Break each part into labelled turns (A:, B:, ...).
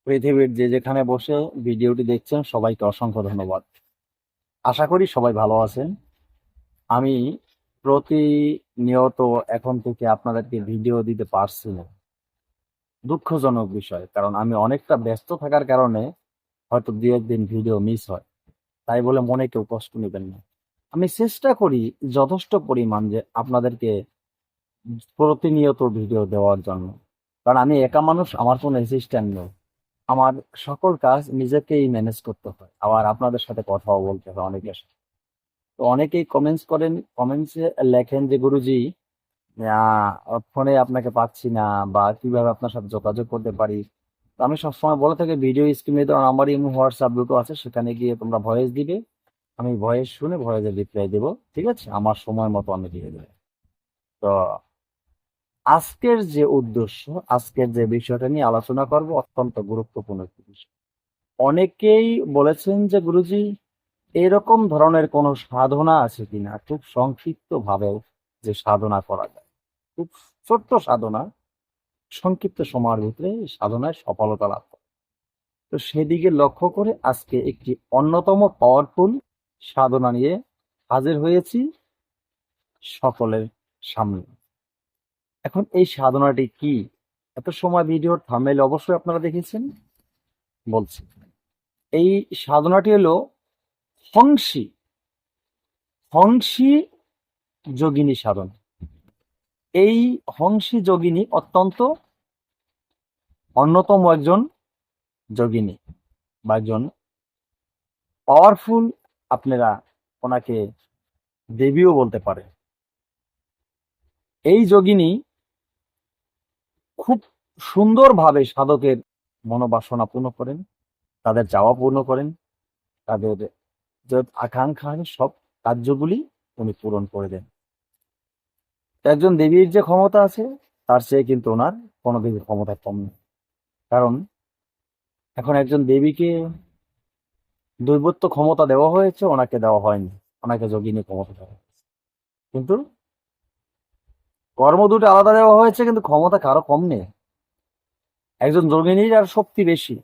A: পৃথিবীর যে যেখানে বসে ভিডিওটি দেখছেন সবাইকে অসংখ্য ধন্যবাদ। আশা করি সবাই ভালো আছেন। আমি প্রতিনিয়ত এখন থেকে আপনাদেরকে ভিডিও দিতে পারছি না, দুঃখজনক বিষয়। কারণ আমি অনেকটা ব্যস্ত থাকার কারণে হয়তো দু একদিন ভিডিও মিস হয়। তাই বলে মনে কেউ কষ্ট নেবেন না। আমি চেষ্টা করি যথেষ্ট পরিমাণ যে আপনাদেরকে প্রতিনিয়ত ভিডিও দেওয়ার জন্য। কারণ আমি একা মানুষ, আমার কোনো অ্যাসিস্ট্যান্ট নেই। আমার সকল কাজ নিজেকেই ম্যানেজ করতে হয়। আবার আপনাদের সাথে কথাও বলতে হয় অনেকের সাথে। তো অনেকেই কমেন্টস করেন, কমেন্টসে লেখেন যে গুরুজি ফোনে আপনাকে পাচ্ছি না, বা কিভাবে আপনার সাথে যোগাযোগ করতে পারি। তো আমি সবসময় বলে থাকি ভিডিও স্ক্রিনে তো আমার ইমো হোয়াটসঅ্যাপ দুটো আছে, সেখানে গিয়ে তোমরা ভয়েস দিবে, আমি ভয়েস শুনে ভয়েসের রিপ্লাই দেবো। ঠিক আছে, আমার সময় মতো আমি দিয়ে দেবো। তো আজকের যে উদ্দেশ্য, আজকের যে বিষয়টা নিয়ে আলোচনা করব অত্যন্ত গুরুত্বপূর্ণ একটি বিষয়। অনেকেই বলেছেন যে গুরুজি এরকম ধরনের কোনো সাধনা আছে কিনা, খুব সংক্ষিপ্ত ভাবে যে সাধনা করা যায়, খুব ছোট্ট সাধনা, সংক্ষিপ্ত সময়ের ভিতরে এই সাধনায় সফলতা লাভ করে। তো সেদিকে লক্ষ্য করে আজকে একটি অন্যতম পাওয়ারফুল সাধনা নিয়ে হাজির হয়েছি সকলের সামনে। এখন এই সাধনাটি কি? এত সময় ভিডিওর থাম্বনেইল অবশ্যই আপনারা দেখেছেন। বলছি, এই সাধনাটি হলো হংসী হংসী যোগিনী সাধনা। এই হংসী যোগিনী অত্যন্ত অন্যতম একজন যোগিনী বা একজন পাওয়ারফুল, আপনারা ওনাকে দেবীও বলতে পারে। এই যোগিনী খুব সুন্দরভাবে সাধকের মনোবাসনা পূর্ণ করেন, তাদের চাওয়া পূর্ণ করেন, তাদের যে আকাঙ্ক্ষা সব কার্যগুলি উনি পূরণ করে দেন। একজন দেবীর যে ক্ষমতা আছে তার চেয়ে কিন্তু ওনার কোনো দেবীর ক্ষমতা কম নেই। কারণ এখন একজন দেবীকে দৈবত্ব ক্ষমতা দেওয়া হয়েছে, ওনাকে দেওয়া হয়নি, ওনাকে যোগিনী ক্ষমতা দেওয়া হয়েছে। কিন্তু কর্ম দুটো আলাদা দেওয়া হয়েছে, কিন্তু ক্ষমতা কারো কম নেই। একজন যোগিনীর আর শক্তি বেশি।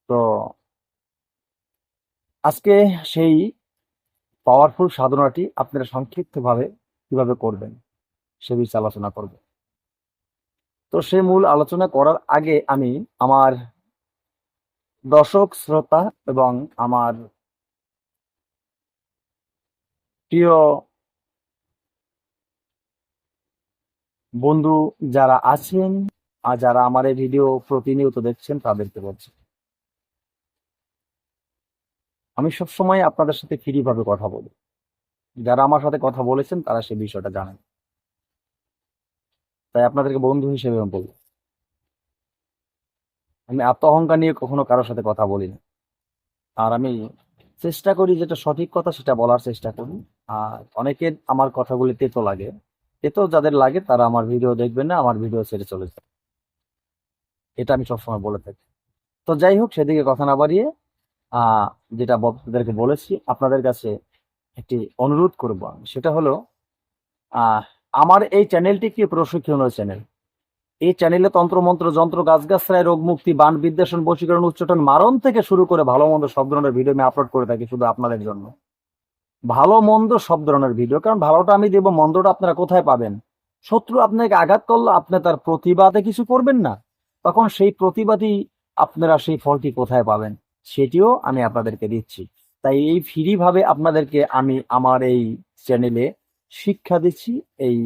A: তো আজকে সেই পাওয়ারফুল সাধনাটি আপনারা সংক্ষিপ্তভাবে কিভাবে করবেন সে বিষয়ে আলোচনা করব। তো সে মূল আলোচনা করার আগে আমি আমার দর্শক শ্রোতা এবং আমার প্রিয় বন্ধু যারা আছেন আর যারা আমার এই ভিডিও প্রতিনিয়ত দেখছেন তাদেরকে বলছি, আমি সবসময় আপনাদের সাথে ফ্রি ভাবে কথা বলি। যারা আমার সাথে কথা বলেছেন তারা সে বিষয়টা জানেন, তাই আপনাদেরকে বন্ধু হিসেবে আমি বলবো। আমি আত্ম অহংকার নিয়ে কখনো কারোর সাথে কথা বলি না। আর আমি চেষ্টা করি যেটা সঠিক কথা সেটা বলার চেষ্টা করি। আর অনেকের আমার কথাগুলি তেতো লাগে। তেতো যাদের লাগে তারা আমার ভিডিও দেখবেন না, আমার ভিডিও ছেড়ে চলে যায়। এটা আমি সবসময় বলে থাকি। তো যাই হোক, সেদিকে কথা না বাড়িয়ে আহ যেটা আপনাদেরকে বলেছি, আপনাদের কাছে একটি অনুরোধ করব আমি, সেটা হলো আহ আমার এই চ্যানেলটি কি প্রশিক্ষণীয় চ্যানেল। এই চ্যানেলে তন্ত্রমন্ত্র, যন্ত্র, গাছগাছরায়, রোগ মুক্তি, বান বিদ্বেষণ, বশীকরণ, উচ্চাটন, মারণ থেকে শুরু করে ভালো মন্দ সব ধরনের ভিডিও আমি আপলোড করে থাকি শুধু আপনাদের জন্য। ভালো মন্দ সব ধরনের ভিডিও, কারণ ভালোটা আমি দেবো, মন্দটা আপনারা কোথায় পাবেন? শত্রু আপনাকে আঘাত করলো, আপনি তার প্রতিবাদে কিছু করবেন না, তখন সেই প্রতিবাদী আপনারা সেই ফলটি কোথায় পাবেন? সেটিও আমি আপনাদেরকে দিচ্ছি। তাই এই ফ্রি ভাবে আপনাদেরকে আমি আমার এই চ্যানেলে শিক্ষা দিচ্ছি। এই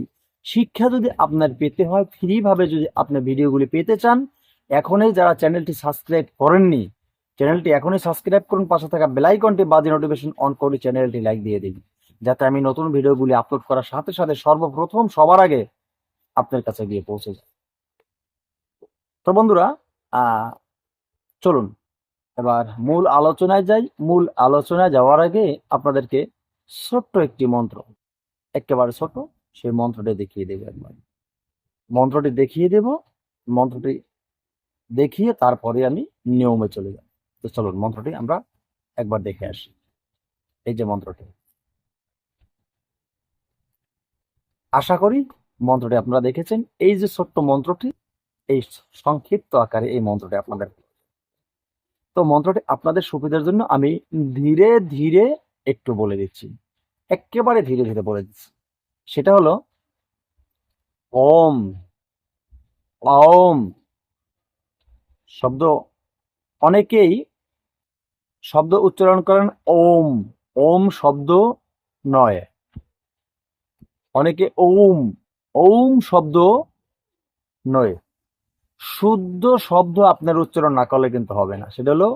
A: শিক্ষা যদি আপনার পেতে হয়, ফ্রি ভাবে যদি আপনি ভিডিওগুলি পেতে চান, এখনই যারা চ্যানেলটি সাবস্ক্রাইব করেননি, চ্যানেলটি এখনই সাবস্ক্রাইব করুন, পাশে থাকা বেল আইকনটি বাজিয়ে নোটিফিকেশন অন করে চ্যানেলটি লাইক দিয়ে দিন, যাতে আমি নতুন ভিডিওগুলি আপলোড করার সাথে সাথে সর্বপ্রথম সবার আগে আপনার কাছে গিয়ে পৌঁছে যায়। তো বন্ধুরা, আহ চলুন এবার মূল আলোচনায় যাই। মূল আলোচনায় যাওয়ার আগে আপনাদেরকে ছোট্ট একটি মন্ত্র, একেবারে ছোট, সেই মন্ত্রটি দেখিয়ে দেবো একবার। মন্ত্রটি দেখিয়ে দেব, মন্ত্রটি দেখিয়ে তারপরে আমি নিয়মে চলে যাব। তো চলুন মন্ত্রটি আমরা একবার দেখে আসি। এই যে মন্ত্রটি, আশা করি মন্ত্রটি আপনারা দেখেছেন। এই যে ছোট্ট মন্ত্রটি, এই সংক্ষিপ্ত আকারে এই মন্ত্রটি আপনাদের। তো মন্ত্রটি আপনাদের সুবিধার জন্য আমি ধীরে ধীরে একটু বলে দিচ্ছি, একেবারে ধীরে ধীরে বলে দিচ্ছি। সেটা হলো ওম। ওম শব্দ, অনেকেই শব্দ উচ্চারণ করেন ওম। ওম শব্দ নয়, অনেকে ওম। ওম শব্দ নয়, শুদ্ধ শব্দ আপনার উচ্চারণ না করলে কিন্তু হবে না। সেটা হলো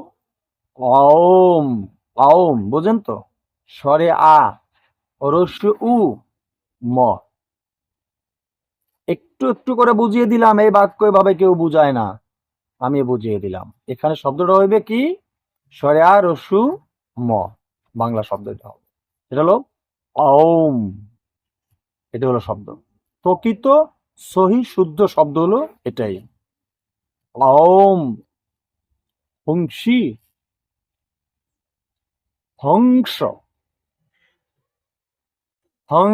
A: ওম। ওম বুঝেন তো? স্বরে আ, রস্য উ, ম। একটু একটু করে বুঝিয়ে দিলাম, এই বাক্য এভাবে কেউ বুঝায় না, আমি বুঝিয়ে দিলাম। এখানে শব্দটা হইবে কি? স্বরে আ, রস্যু ম, বাংলা শব্দটা হবে। এটা হলো ওম। এটা হলো শব্দ, প্রকৃত সহি শুদ্ধ শব্দ হলো এটাই। ওম হুংসি, হংস, হং,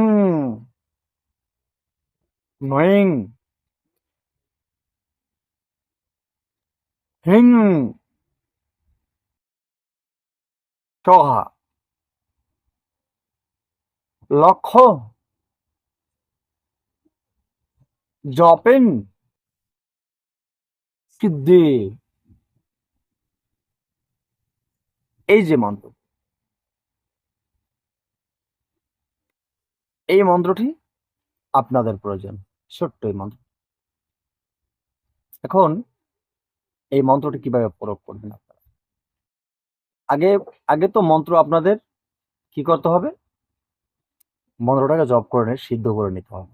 A: নয়ং, হিং, সহা, লক্ষ, জপেন, সিদ্ধি। এই যে মন্ত্র, এই মন্ত্রটি আপনাদের প্রয়োজন, ছোট্ট এই মন্ত্র। এখন এই মন্ত্রটি কিভাবে প্রয়োগ করবেন আপনারা? আগে আগে তো মন্ত্র আপনাদের কি করতে হবে? মন্ত্রটাকে জপ করে সিদ্ধ করে নিতে হবে।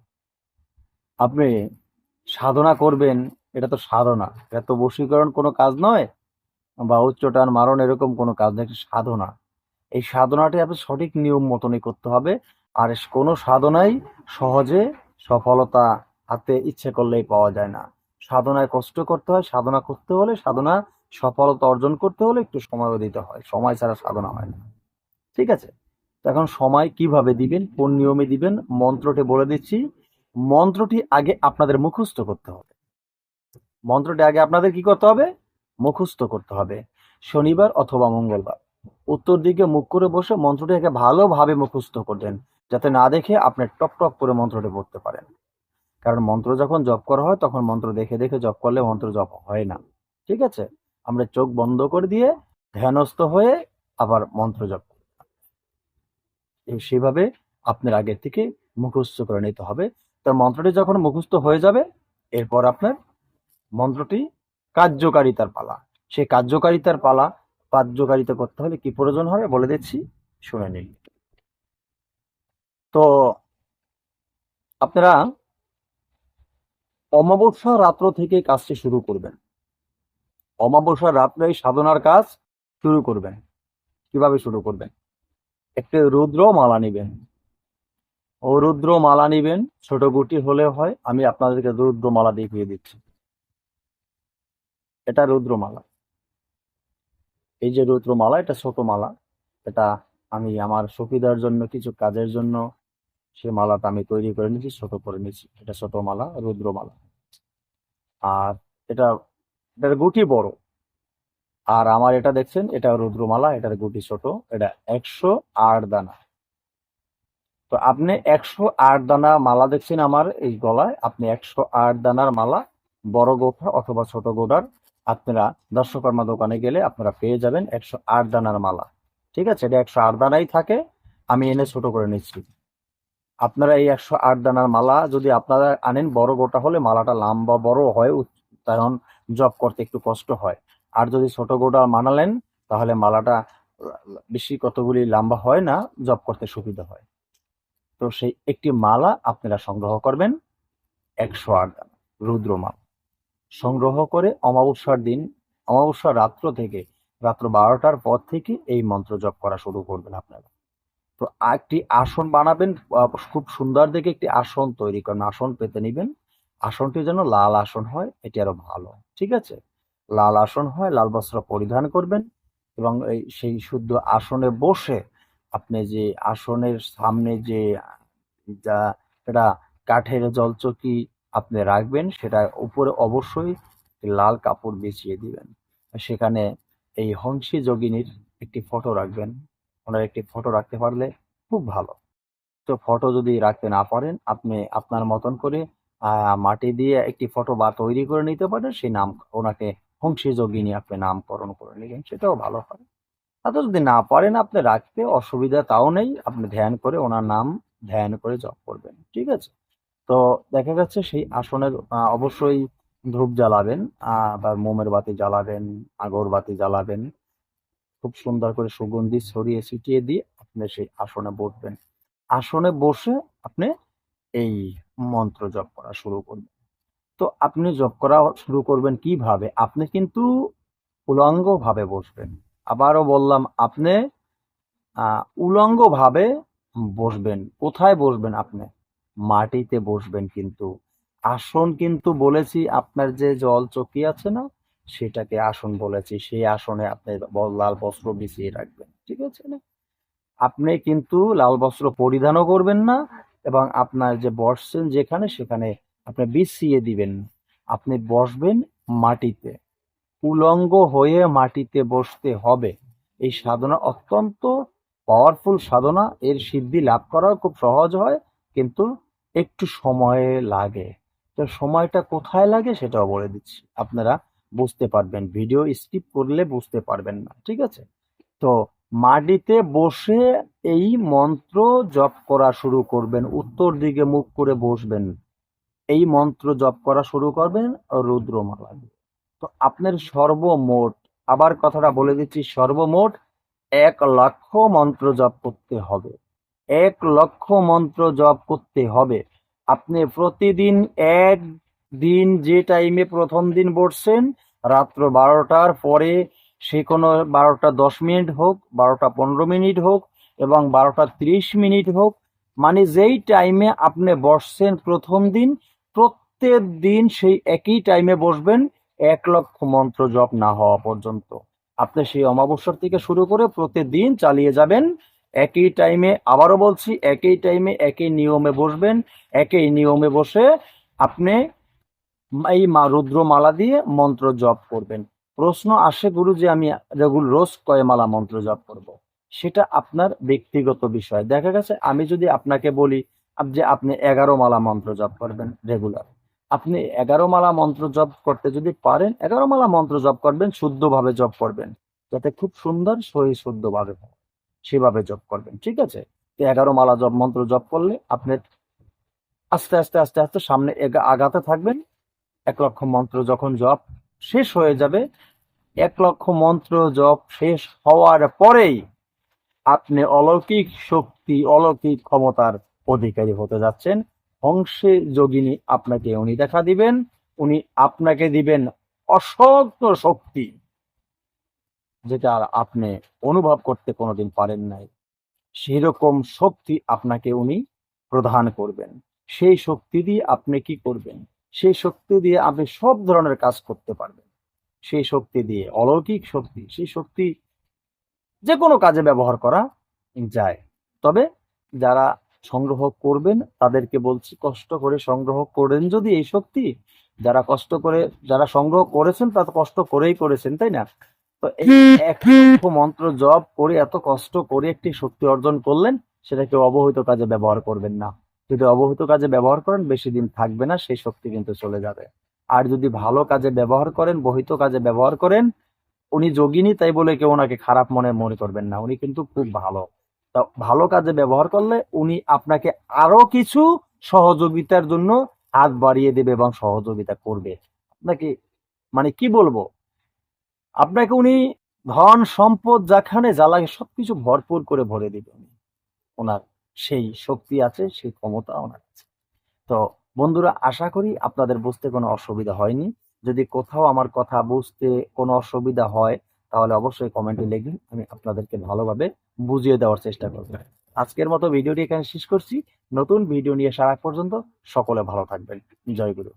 A: আপনি সাধনা করবেন, এটা তো সাধনা, এটা তো বশীকরণ কোনো কাজ নয়, বা উচ্চটান মারণ এরকম কোনো কাজ নয়, এটা সাধনা। এই সাধনাটি আপনি সঠিক নিয়ম মতনই করতে হবে। আর কোনো সাধনাই সহজে সফলতা হাতে ইচ্ছে করলেই পাওয়া যায় না। সাধনায় কষ্ট করতে হয়, সাধনা করতে হলে, সাধনা সফলতা অর্জন করতে হলে একটু সময়ও দিতে হয়, সময় ছাড়া সাধনা হয় না। ঠিক আছে? তো এখন সময় কিভাবে দিবেন, কোন নিয়মে দিবেন, মন্ত্রটি বলে দিচ্ছি। মন্ত্রটি আগে আপনাদের মুখস্থ করতে হবে। মন্ত্রটি আগে আপনাদের কি করতে হবে? মুখস্থ করতে হবে। শনিবার অথবা মঙ্গলবার উত্তর দিকে মুখ করে বসে মন্ত্রটি আগে ভালোভাবে মুখস্থ করবেন, যাতে না দেখে আপনি টপ টপ করে মন্ত্রটি পড়তে পারেন। কারণ মন্ত্র যখন জপ করা হয় তখন মন্ত্র দেখে দেখে জপ করলে মন্ত্র জপ হয় না। ঠিক আছে? আমরা চোখ বন্ধ করে দিয়ে ধ্যানস্থ হয়ে আবার মন্ত্র জপ করি। সেভাবে আপনার আগের থেকে মুখস্থ করে নিতে হবে। তো মন্ত্রটি যখন মুখস্থ হয়ে যাবে, এরপর আপনার মন্ত্রটি কার্যকারিতার পালা। সেই কার্যকারিতা করতে হলে কি প্রয়োজন হবে বলে দিচ্ছি, শুনে নিন। তো আপনারা অমাবস্যা রাত্র থেকে কাজটি শুরু করবেন। অমাবস্যার রাত্রে সাধনার কাজ শুরু করবেন। কিভাবে শুরু করবেন? একটি রুদ্র মালা নিবেন। ও রুদ্র মালা নিবেন, ছোট গুটি হলে হয়, আমি আপনাদেরকে রুদ্র মালা দেখিয়ে দিচ্ছি। এটা রুদ্র মালা। এই যে রুদ্র মালা, এটা ছোট মালা। এটা আমি আমার সুবিধার জন্য, কিছু কাজের জন্য সে মালাটা আমি তৈরি করে নিয়েছি, ছোট করে নিয়েছি। এটা ছোট মালা, রুদ্র মালা। আর এটা, এটার গুটি বড়। আর আমার এটা দেখছেন, এটা রুদ্রমালা, এটার গুটি ছোট। এটা 108 দানা। তো আপনি 108 দানা মালা দেখছেন আমার এই গলায়, আপনি 108 দানার মালা, বড় গোঠা অথবা ছোট গোড়ার, আপনারা দর্শকর্মা দোকানে গেলে আপনারা পেয়ে যাবেন 108 দানার মালা। ঠিক আছে? এটা 108 দানাই থাকে, আমি এনে ছোট করে নিচ্ছি। আপনারা এই 108 দানার মালা যদি আপনারা আনেন, বড় গোটা হলে মালাটা লম্বা বড় হয়, তখন জপ করতে একটু কষ্ট হয়। আর যদি ছোট গোটা মানালেন, তাহলে মালাটা বেশি কতগুলি লম্বা হয় না, জপ করতে সুবিধা হয়। তো সেই একটি মালা আপনারা সংগ্রহ করবেন, 108 দানা রুদ্রমালা সংগ্রহ করে অমাবস্যার দিন, অমাবস্যার রাত্র থেকে, রাত্র 12টার পর থেকে এই মন্ত্র জপ করা শুরু করবেন আপনারা। তো একটি আসন বানাবেন, খুব সুন্দর দেখে একটি আসন তৈরি করেন, আসন পেতে নিবেন। আসনটি যেন লাল আসন হয়, এটি আরো ভালো। ঠিক আছে? লাল আসন হয়, লাল বস্ত্র পরিধান করবেন এবং সেই শুদ্ধ আসনে বসে আপনি যে আসনের সামনে যে যা এটা কাঠের জলচকি আপনি রাখবেন, সেটা উপরে অবশ্যই লাল কাপড় বিছিয়ে দিবেন। সেখানে এই হংসী যোগিনীর একটি ফটো রাখবেন। ওনার একটি ফটো রাখতে পারলে খুব ভালো। তো ফটো যদি রাখতে না পারেন, আপনি আপনার মতন করে মাটি দিয়ে একটি ফটো বা তৈরি করে নিতে পারেন। সেই নাম ওনাকে হংসী যোগিনী আপনি নামকরণ করে নিলেন, সেটাও ভালো হয়। আর যদি না পারেন আপনি রাখতে, অসুবিধা তাও নেই। আপনি ধ্যান করে ওনার নাম ধ্যান করে জপ করবেন। ঠিক আছে? তো দেখা যাচ্ছে সেই আসনের অবশ্যই ধূপ জ্বালাবেন, বা মোমের বাতি জ্বালাবেন, আগরবাতি জ্বালাবেন। খুব সুন্দর করে সুগন্ধি ছড়িয়ে ছিটিয়ে দিয়ে আপনি সেই আসনে বসবেন। আসনে বসে আপনি এই মন্ত্র জপ করা শুরু করবেন। তো আপনি জপ করা শুরু করবেন কিভাবে? আপনি কিন্তু উলঙ্গ ভাবে বসবেন। আবারও বললাম, আপনি উলঙ্গ ভাবে বসবেন। কোথায় বসবেন আপনি? মাটিতে বসবেন কিন্তু। আসন কিন্তু বলেছি, আপনার যে জল চকি আছে না? সেটাকে আসন বলেছি। সেই আসনে আপনি লাল বস্ত্র বিছিয়ে রাখবেন। ঠিক আছে না? আপনি কিন্তু লাল বস্ত্র পরিধানও করবেন না, এবং আপনার যে বসছেন যেখানে সেখানে আপনি বিছিয়ে দিবেন। আপনি বসবেন মাটিতে। উলঙ্গ হয়ে মাটিতে বসতে হবে। এই সাধনা অত্যন্ত পাওয়ারফুল সাধনা। এর সিদ্ধি লাভ করাও খুব সহজ হয়, কিন্তু একটু সময় লাগে। তো সময়টা কোথায় লাগে সেটাও বলে দিচ্ছি, আপনারা বুঝতে পারবেন। ভিডিও স্কিপ করলে বুঝতে পারবেন না। ঠিক আছে? তো মাটিতে বসে এই মন্ত্র জপ করা শুরু করবেন। উত্তর দিকে মুখ করে বসবেন। এই মন্ত্র জপ করা শুরু করবেন রুদ্রমালা দিয়ে। তো আপনার সর্বমোট, আবার কথাটা বলে দিচ্ছি, সর্বমোট 1,00,000 মন্ত্র জপ করতে হবে। 1,00,000 মন্ত্র জপ করতে হবে। আপনি প্রতিদিন একদিন যে টাইমে প্রথম দিন বসছেন, রাত্র 12টার পরে, সে কোনো 12টা 10 মিনিট হোক, 12টা 15 মিনিট হোক, এবং 12টা 30 মিনিট হোক, মানে যেই টাইমে আপনি বসছেন প্রথম দিন, প্রত্যেক দিন সেই একই টাইমে বসবেন 1,00,000 মন্ত্র জপ না হওয়া পর্যন্ত। আপনি সেই অমাবস্যার থেকে শুরু করে প্রতিদিন চালিয়ে যাবেন একই টাইমে। আবারও বলছি, একই টাইমে একই নিয়মে বসবেন। একই নিয়মে বসে আপনি এই রুদ্রমালা দিয়ে মন্ত্র জপ করবেন। প্রশ্ন আসে গুরু যে আমি রোজ কয় মালা মন্ত্র জপ করব। সেটা আপনার ব্যক্তিগত বিষয়। দেখা গেছে আমি যদি আপনাকে বলি যে আপনি 11 মালা মন্ত্র জপ করবেন রেগুলার, আপনি 11 মালা মন্ত্র জপ করতে যদি পারেন, 11 মালা মন্ত্র জপ করবেন, শুদ্ধভাবে জপ করবেন, যাতে খুব সুন্দর সহি শুদ্ধ ভাবে হয়, সেভাবে জপ করবেন। ঠিক আছে? তো 11 মালা জপ মন্ত্র জপ করলে আপনি আস্তে আস্তে আস্তে আস্তে সামনে আগাতে থাকবেন। 1,00,000 মন্ত্র যখন জপ শেষ হয়ে যাবে, 1,00,000 মন্ত্র জপ শেষ হওয়ার পরেই আপনি অলৌকিক শক্তি, অলৌকিক ক্ষমতার অধিকারী হতে যাচ্ছেন। হংসে যোগিনী আপনাকে উনি দেখা দিবেন। উনি আপনাকে দিবেন অসংখ্য শক্তি, যেটা আপনি অনুভব করতে কোনোদিন পারেন নাই। সেরকম শক্তি আপনাকে উনি প্রদান করবেন। সেই শক্তি দিয়ে আপনি কি করবেন? সেই শক্তি দিয়ে আপনি সব ধরনের কাজ করতে পারবেন। সেই শক্তি দিয়ে, অলৌকিক শক্তি, সেই শক্তি যে কোনো কাজে ব্যবহার করা যায়। তবে যারা সংগ্রহ করবেন তাদেরকে বলছি, কষ্ট করে সংগ্রহ করেন যদি এই শক্তি, যারা কষ্ট করে, যারা সংগ্রহ করেছেন তারা তো কষ্ট করেই করেছেন, তাই না? তো এই 1,00,000 মন্ত্র জপ করে এত কষ্ট করে একটি শক্তি অর্জন করলেন, সেটাকে অবহিত কাজে ব্যবহার করবেন না। যদি অবহিত কাজে ব্যবহার করেন, বেশি দিন থাকবে না, সেই শক্তি কিন্তু চলে যাবে। আর যদি ভালো কাজে ব্যবহার করেন, বহিত কাজে ব্যবহার করেন, উনি যোগিনী তাই বলে কেউ ওনাকে খারাপ মনে করবেন না। উনি কিন্তু খুব ভালো। তা ভালো কাজে ব্যবহার করলে উনি আপনাকে আরো কিছু সহযোগিতার জন্য হাত বাড়িয়ে দেবে এবং সহযোগিতা করবে। আপনাকে, মানে কি বলবো, আপনাকে উনি ধন সম্পদ যেখানে যা লাগে সবকিছু ভরপুর করে ভরে দিবে উনি। ওনার সেই শক্তি আছে, সেই ক্ষমতা ওনার আছে। তো বন্ধুরা, আশা করি আপনাদের বুঝতে কোনো অসুবিধা হয়নি। যদি কোথাও আমার কথা বুঝতে কোনো অসুবিধা হয়, তাহলে অবশ্যই কমেন্টে লিখবেন। আমি আপনাদেরকে ভালোভাবে বুঝিয়ে দেওয়ার চেষ্টা করব। আজকের মতো ভিডিওটি এখানে শেষ করছি। নতুন ভিডিও নিয়ে আসার আগ পর্যন্ত সকলে ভালো থাকবেন। জয় গুরু।